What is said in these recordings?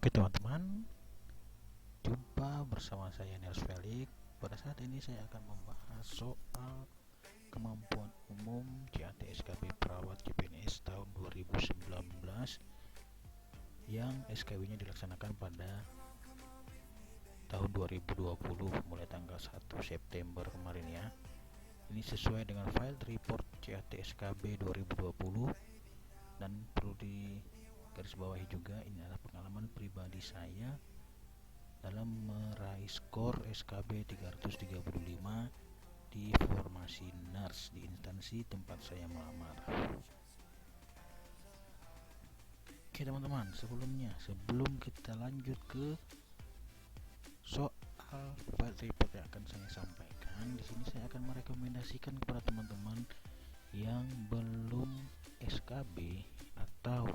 Oke teman-teman, jumpa bersama saya Nels Felix. Pada saat ini saya akan membahas soal kemampuan umum JAT SKB Perawat CPNS tahun 2019 yang SKB-nya dilaksanakan pada tahun 2020 mulai tanggal 1 September kemarin ya. Ini sesuai dengan file report JAT SKB 2020 dan perlu digarisbawahi juga ini adalah pengalaman pribadi saya dalam meraih skor SKB 335 di formasi nurse di instansi tempat saya melamar. Oke teman-teman, sebelum kita lanjut ke soal file report yang akan saya sampaikan, di sini saya akan merekomendasikan kepada teman-teman yang belum SKB atau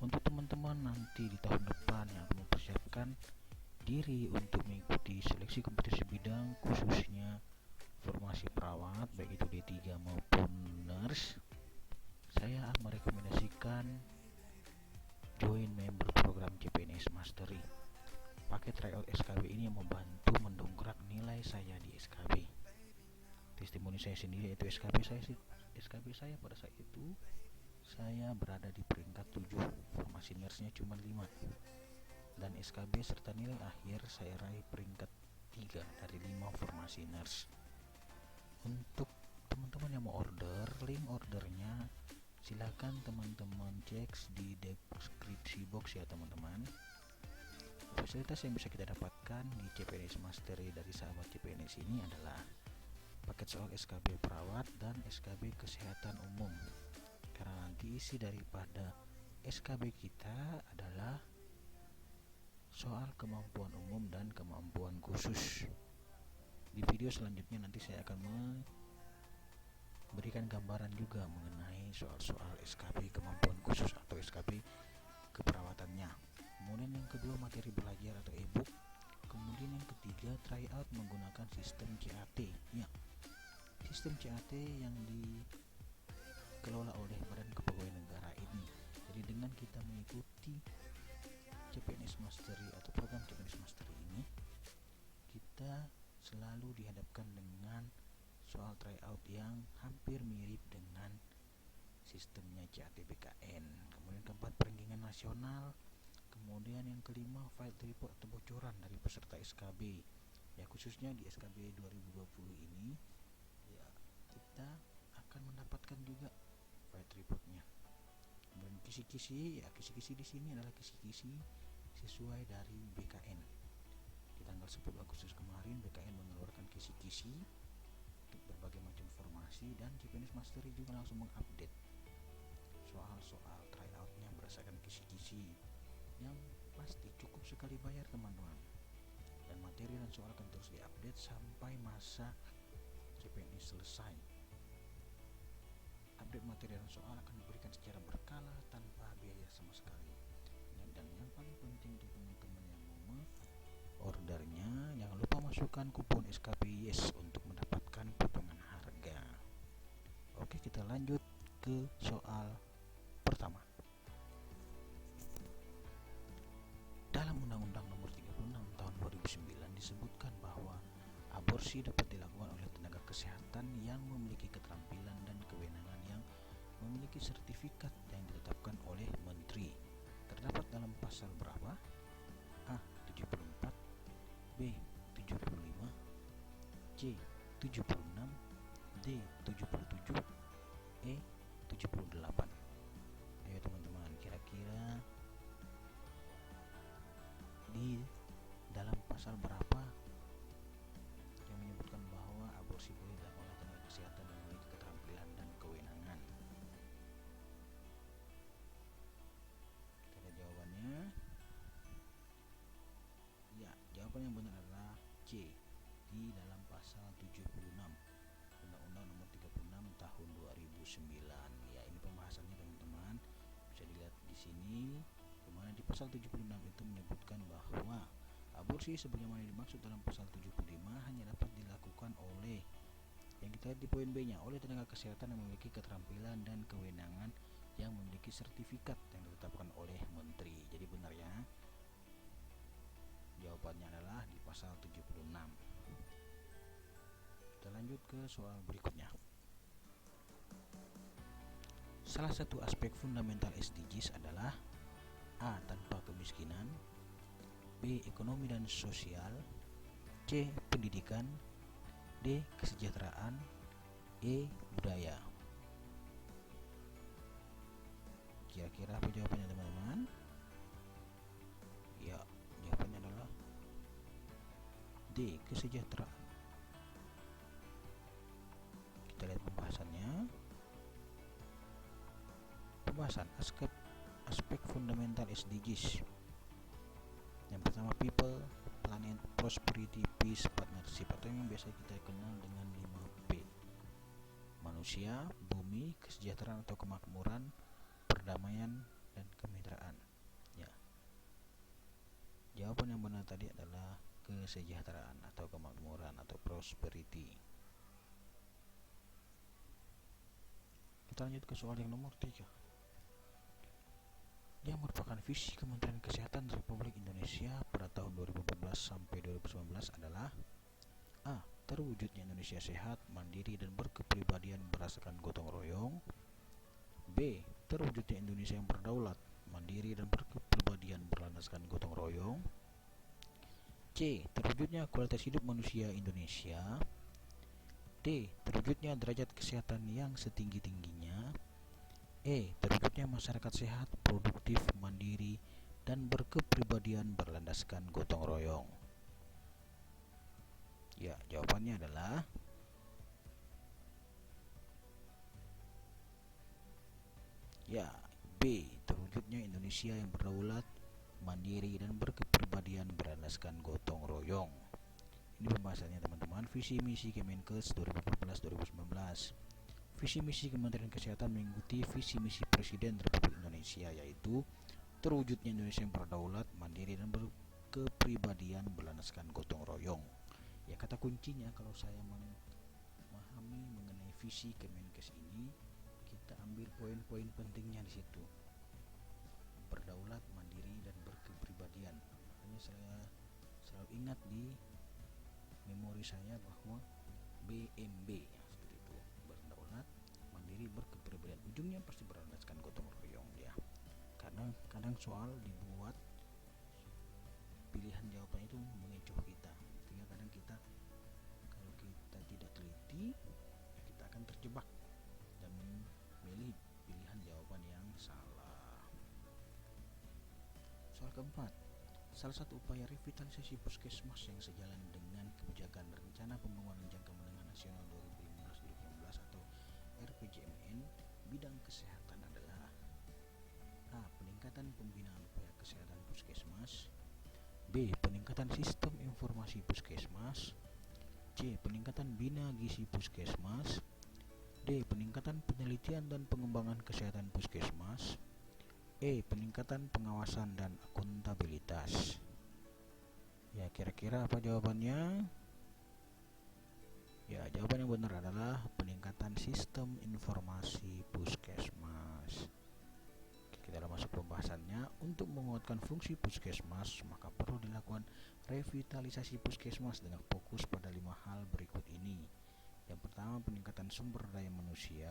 untuk teman-teman nanti di tahun depan yang akan mempersiapkan diri untuk mengikuti seleksi kompetisi bidang khususnya formasi perawat baik itu D3 maupun nurse, saya merekomendasikan join member program CPNS Mastery. Paket tryout SKB ini yang membantu mendongkrak nilai saya di SKB. Testimoni saya sendiri yaitu SKB saya pada saat itu saya berada di peringkat 7, formasi nurse-nya cuma 5. Dan SKB serta nilai akhir saya raih peringkat 3 dari 5 formasi nurse. Untuk teman-teman yang mau order, link ordernya silakan teman-teman cek di deskripsi box ya teman-teman. Fasilitas yang bisa kita dapatkan di CPNS Mastery dari sahabat CPNS ini adalah paket soal SKB perawat dan SKB kesehatan umum. Karena nanti isi daripada SKB kita adalah soal kemampuan umum dan kemampuan khusus. Di video selanjutnya nanti saya akan memberikan gambaran juga mengenai soal-soal SKB kemampuan khusus atau SKB keperawatannya. Kemudian yang kedua materi belajar atau e-book. Kemudian yang ketiga tryout menggunakan sistem CAT. Ya, sistem CAT yang dikelola oleh Badan Kepegawaian Negara ini. Jadi dengan kita mengikuti CPNS Mastery atau program CPNS Mastery ini, kita selalu dihadapkan dengan soal tryout yang hampir mirip dengan sistemnya CAT BKN. Kemudian keempat perenggingan nasional. Kemudian yang kelima file report atau bocoran dari peserta SKB. Ya khususnya di SKB 2020 ini ya kita akan mendapatkan juga file reportnya. Kemudian kisi-kisi di sini adalah kisi-kisi sesuai dari BKN. Di tanggal 10 Agustus kemarin BKN mengeluarkan kisi-kisi untuk berbagai macam formasi dan CPNS Mastery juga langsung mengupdate soal-soal tryoutnya berdasarkan kisi-kisi yang pasti cukup sekali bayar teman-teman. Dan materi dan soal akan terus diupdate sampai masa CPNS selesai. Update materi dan soal akan diberikan secara berkala tanpa biaya sama sekali. Dan yang paling penting untuk teman-teman yang mau ordernya, jangan lupa masukkan kupon SKB YES untuk mendapatkan potongan harga. Oke, kita lanjut ke soal pertama. Dalam Undang-Undang Nomor 36 Tahun 2009 disebutkan bahwa aborsi dapat dilakukan oleh tenaga kesehatan yang memiliki keterampilan dan kewenangan yang memiliki sertifikat yang ditetapkan oleh Menteri. Terdapat dalam pasal berapa? A. 74, B. 75, C. 76, D. 77, E. 78. Ayo teman-teman, kira-kira di dalam pasal berapa yang menyebutkan bahwa aborsi boleh dilakukan oleh tenaga kesehatan yang memiliki keterampilan dan kewenangan? Kita lihat jawabannya. Ya, jawaban yang benar adalah C, di dalam pasal 76 Undang-Undang Nomor 36 Tahun 2009. Ya, ini pembahasannya teman-teman. Bisa dilihat di sini, di mana di pasal 76 itu menyebutkan bahwa aborsi sebagaimana dimaksud dalam pasal 75 hanya dapat dilakukan oleh, yang kita lihat di poin B-nya, oleh tenaga kesehatan yang memiliki keterampilan dan kewenangan yang memiliki sertifikat yang ditetapkan oleh Menteri. Jadi benar ya. Jawabannya adalah di pasal 76. Kita lanjut ke soal berikutnya. Salah satu aspek fundamental SDGs adalah A. Tanpa kemiskinan, B. Ekonomi dan sosial, C. Pendidikan, D. Kesejahteraan, E. Budaya. Kira-kira apa jawabannya teman-teman? Ya, jawabannya adalah D. Kesejahteraan. Kita lihat pembahasannya. Pembahasan aspek fundamental SDGs. Yang pertama, people, planet, prosperity, peace, partnership, atau yang biasa kita kenal dengan 5P. Manusia, bumi, kesejahteraan atau kemakmuran, perdamaian, dan kemitraan. Ya. Jawaban yang benar tadi adalah kesejahteraan atau kemakmuran atau prosperity. Kita lanjut ke soal yang nomor 3. Yang merupakan visi Kementerian Kesehatan Republik Indonesia pada tahun 2014 sampai 2019 adalah A. Terwujudnya Indonesia sehat, mandiri, dan berkepribadian berdasarkan gotong royong. B. Terwujudnya Indonesia yang berdaulat, mandiri, dan berkepribadian berlandaskan gotong royong. C. Terwujudnya kualitas hidup manusia Indonesia. D. Terwujudnya derajat kesehatan yang setinggi-tingginya. E. Terwujudnya masyarakat sehat, produktif, mandiri, dan berkepribadian berlandaskan gotong royong. Ya, jawabannya adalah ya, B. Terwujudnya Indonesia yang berdaulat, mandiri, dan berkepribadian berlandaskan gotong royong. Ini pembahasannya teman-teman, visi misi Kemenkes 2014-2019. Visi misi Kementerian Kesehatan mengikuti visi misi Presiden Republik Indonesia, yaitu terwujudnya Indonesia yang berdaulat, mandiri, dan berkepribadian berlandaskan gotong royong. Ya, kata kuncinya kalau saya memahami mengenai visi Kemenkes ini, kita ambil poin-poin pentingnya di situ. Berdaulat, mandiri, dan berkepribadian. Makanya saya selalu ingat di memori saya bahwa BMB seperti itu, berdaulat, mandiri, berkepribadian, ujungnya pasti berlandaskan gotong royong ya. Karena kadang soal dibuat pilihan jawaban itu mengecoh kita, sehingga kadang kita kalau kita tidak teliti kita akan terjebak dan memilih pilihan jawaban yang salah. Soal keempat, salah satu upaya revitalisasi puskesmas yang sejalan dengan kebijakan Rencana Pembangunan Jangka Menengah Nasional 2015-2016 atau RPJMN bidang kesehatan adalah A. Peningkatan pembinaan upaya kesehatan puskesmas. B. Peningkatan sistem informasi puskesmas. C. Peningkatan bina gizi puskesmas. D. Peningkatan penelitian dan pengembangan kesehatan puskesmas. E. Peningkatan pengawasan dan akuntabilitas. Ya, kira-kira apa jawabannya? Ya, jawaban yang benar adalah peningkatan sistem informasi puskesmas. Kita masuk pembahasannya. Untuk menguatkan fungsi puskesmas, maka perlu dilakukan revitalisasi puskesmas dengan fokus pada 5 hal berikut ini. Yang pertama, peningkatan sumber daya manusia.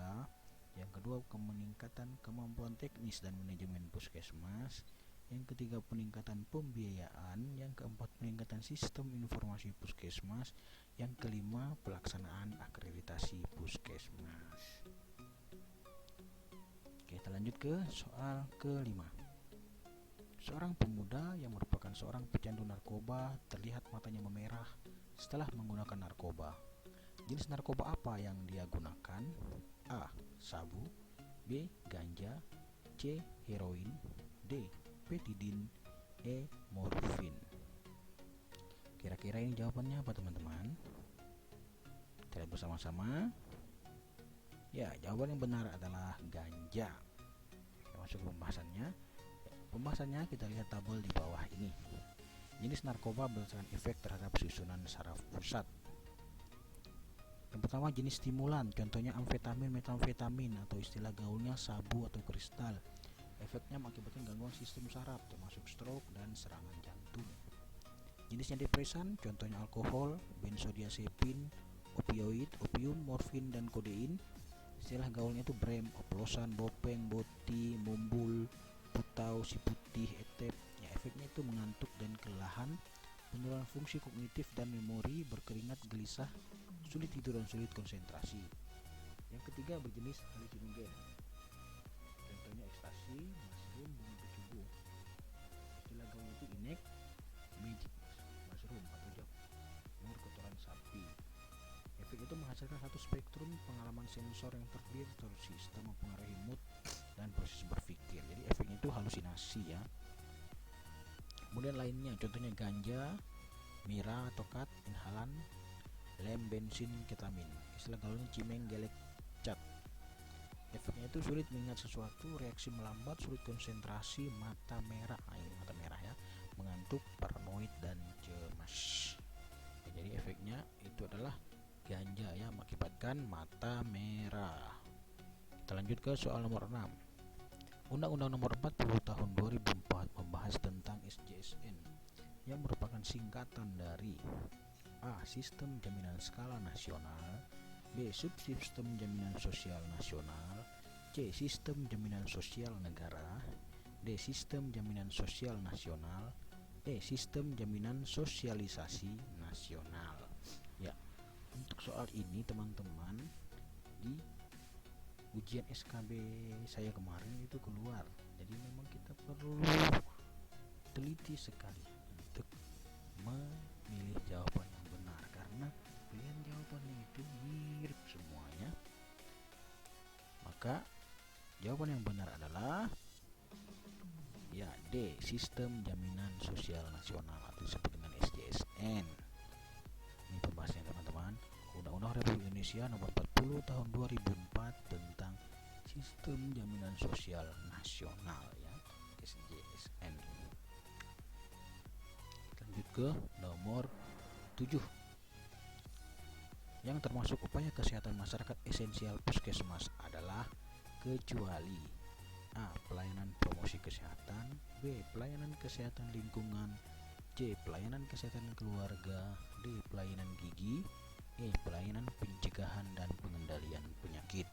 Yang kedua, peningkatan kemampuan teknis dan manajemen puskesmas. Yang ketiga, peningkatan pembiayaan. Yang keempat, peningkatan sistem informasi puskesmas. Yang kelima, pelaksanaan akreditasi puskesmas. Kita lanjut ke soal kelima. Seorang pemuda yang merupakan seorang pecandu narkoba terlihat matanya memerah setelah menggunakan narkoba. Jenis narkoba apa yang dia gunakan? A. Sabu, B. Ganja, C. Heroin, D. Petidin, E. Morfin. Kira-kira ini jawabannya apa teman-teman? Kita lihat bersama-sama. Ya, jawaban yang benar adalah ganja. Kita masuk ke pembahasannya. Pembahasannya kita lihat tabel di bawah ini. Jenis narkoba berdasarkan efek terhadap susunan saraf pusat. Yang pertama, jenis stimulan, contohnya amfetamin, metamfetamin, atau istilah gaulnya sabu atau kristal. Efeknya mengakibatkan gangguan sistem saraf termasuk stroke dan serangan jantung. Jenisnya depresan, contohnya alkohol, benzodiazepin, opioid, opium, morfin, dan kodein. Istilah gaulnya itu brem, oplosan, bopeng, boti, mumbul, putau, si putih, etep. Ya, efeknya itu mengantuk dan kelelahan, penurunan fungsi kognitif dan memori, berkeringat, gelisah, sulit tidur dan sulit konsentrasi. Yang ketiga berjenis halusinogen, contohnya ekstasi, mushroom, bunga kecubung. Istilah gaulnya itu inek, magic mushroom atau jamur kotoran sapi. Efek itu menghasilkan satu spektrum pengalaman sensor yang terdiri dari sistem mempengaruhi mood dan proses berpikir. Jadi efeknya itu halusinasi ya. Kemudian lainnya contohnya ganja, mira, tokat, inhalan, lem, bensin, ketamin. Istilah gaulnya cimeng, gelek, cat. Efeknya itu sulit mengingat sesuatu, reaksi melambat, sulit konsentrasi, mata merah. Nah, ini mata merah ya, mengantuk, paranoid, dan cemas. Ya, jadi efeknya itu adalah ganja ya, mengakibatkan mata merah. Kita lanjut ke soal nomor 6. Undang-Undang Nomor 40 Tahun 2004 membahas tentang SJSN yang merupakan singkatan dari A. Sistem Jaminan Skala Nasional, B. Subsistem Jaminan Sosial Nasional, C. Sistem Jaminan Sosial Negara, D. Sistem Jaminan Sosial Nasional, E. Sistem Jaminan Sosialisasi Nasional. Ya, untuk soal ini teman-teman, di ujian SKB saya kemarin itu keluar, jadi memang kita perlu teliti sekali untuk memilih jawaban yang benar, karena pilihan jawabannya itu mirip semuanya. Maka jawaban yang benar adalah ya D. Sistem Jaminan Sosial Nasional atau disebut dengan SJSN. Ini pembahasannya teman-teman. Undang-Undang Republik Indonesia Nomor 40 Tahun 2004 tentang Sistem Jaminan Sosial Nasional ya, SJSN. Lanjut ke nomor 7. Yang termasuk upaya kesehatan masyarakat esensial puskesmas adalah kecuali A. Pelayanan promosi kesehatan, B. Pelayanan kesehatan lingkungan, C. Pelayanan kesehatan keluarga, D. Pelayanan gigi, E. Pelayanan pencegahan dan pengendalian penyakit.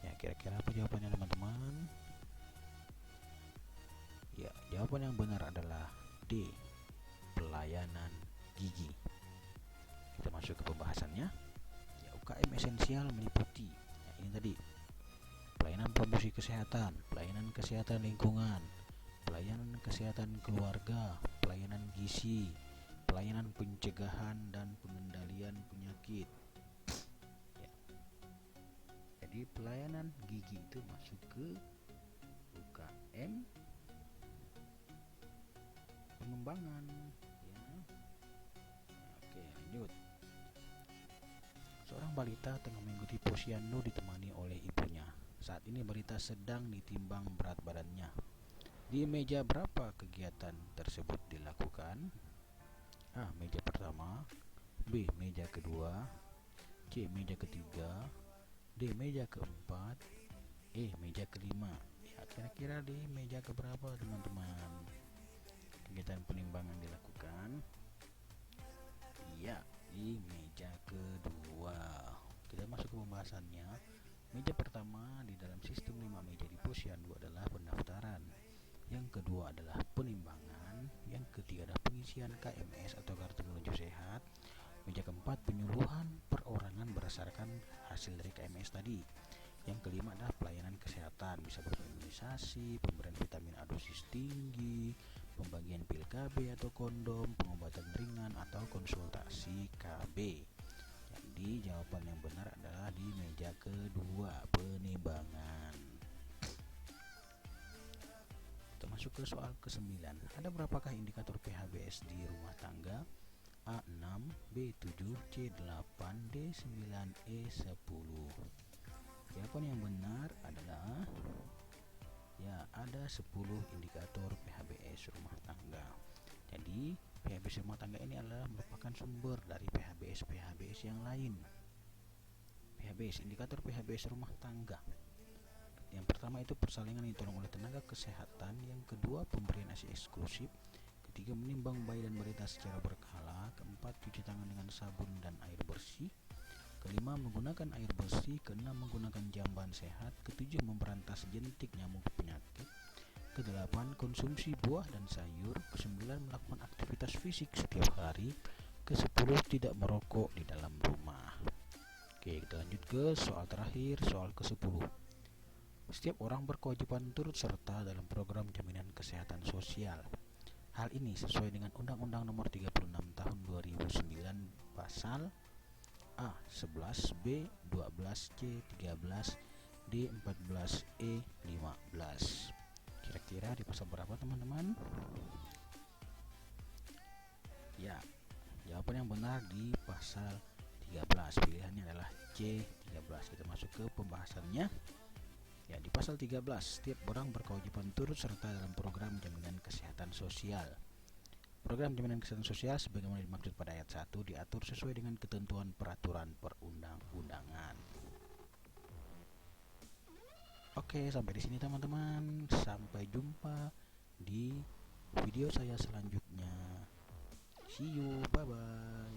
Ya, kira-kira apa jawabannya teman-teman? Ya, jawaban yang benar adalah D. Pelayanan gigi. Kita masuk ke pembahasannya. Ya, UKM esensial meliputi ya, ini tadi pelayanan promosi kesehatan, pelayanan kesehatan lingkungan, pelayanan kesehatan keluarga, pelayanan gizi, pelayanan pencegahan dan pengendalian penyakit. Ya. Jadi pelayanan gigi itu masuk ke UKM pengembangan. Ya. Oke, lanjut. Seorang balita tengah mengikuti posyandu ditemani oleh ibunya. Saat ini balita sedang ditimbang berat badannya. Di meja berapa kegiatan tersebut dilakukan? A. Meja pertama, B. Meja kedua, C. Meja ketiga, D. Meja keempat, E. Meja kelima. Ya, kira-kira di meja keberapa teman-teman kegiatan penimbangan dilakukan? Iya, di meja kedua. Kita masuk ke pembahasannya. Meja pertama di dalam sistem 5 meja di posyandu adalah pendaftaran. Yang kedua adalah penimbangan. Yang ketiga adalah pengisian KMS atau kartu menuju sehat. Meja keempat penyuluhan perorangan berdasarkan hasil dari KMS tadi. Yang kelima adalah pelayanan kesehatan, bisa berupa imunisasi, pemberian vitamin A dosis tinggi, pembagian pil KB atau kondom, pengobatan ringan atau konsultasi KB. Jadi jawaban yang benar adalah di meja kedua, penimbangan. Kita masuk ke soal ke-9. Ada berapakah indikator PHBS di rumah tangga? A6, B7, C8, D9, E10. Jawaban yang benar adalah ya ada 10 indikator PHBS rumah tangga. Jadi PHBS rumah tangga ini adalah merupakan sumber dari PHBS yang lain. PHBS, indikator PHBS rumah tangga. Yang pertama itu persalingan yang ditolong oleh tenaga kesehatan. Yang kedua pemberian ASI eksklusif. Ketiga, menimbang bayi dan balita secara berkala. Keempat, cuci tangan dengan sabun dan air bersih. Kelima, menggunakan air bersih. Keenam, menggunakan jamban sehat. Ketujuh, memberantas jentik nyamuk penyakit. Kedelapan, konsumsi buah dan sayur. Kesembilan, melakukan aktivitas fisik setiap hari. Kesepuluh, tidak merokok di dalam rumah. Oke, kita lanjut ke soal terakhir, soal ke-10. Setiap orang berkewajiban turut serta dalam program jaminan kesehatan sosial. Hal ini sesuai dengan Undang-Undang Nomor 36 Tahun 2009 Pasal A 11, B 12, C 13, D 14, E 15. Kira-kira di pasal berapa teman-teman? Ya, jawaban yang benar di pasal 13. Pilihannya adalah C 13. Kita masuk ke pembahasannya. Ya, di pasal 13, setiap orang berkewajiban turut serta dalam program jaminan kesehatan sosial. Program jaminan kesehatan sosial sebagaimana dimaksud pada ayat 1 diatur sesuai dengan ketentuan peraturan perundang-undangan. Oke, sampai di sini teman-teman. Sampai jumpa di video saya selanjutnya. See you, bye bye.